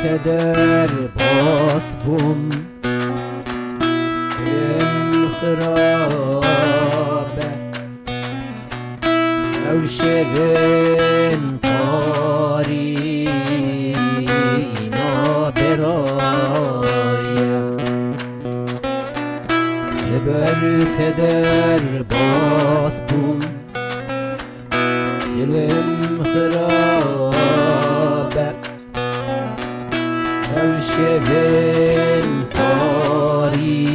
تدر باس بوم خرابه او شبن قاری نابرایم لبر تدر باس بوم دلم خرابه او شبن قاری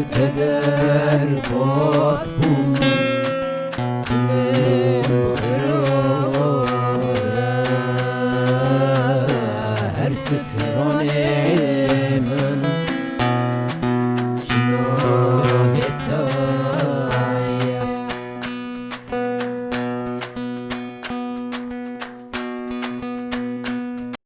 تدر باس بوم دلم خرابه هر سترانه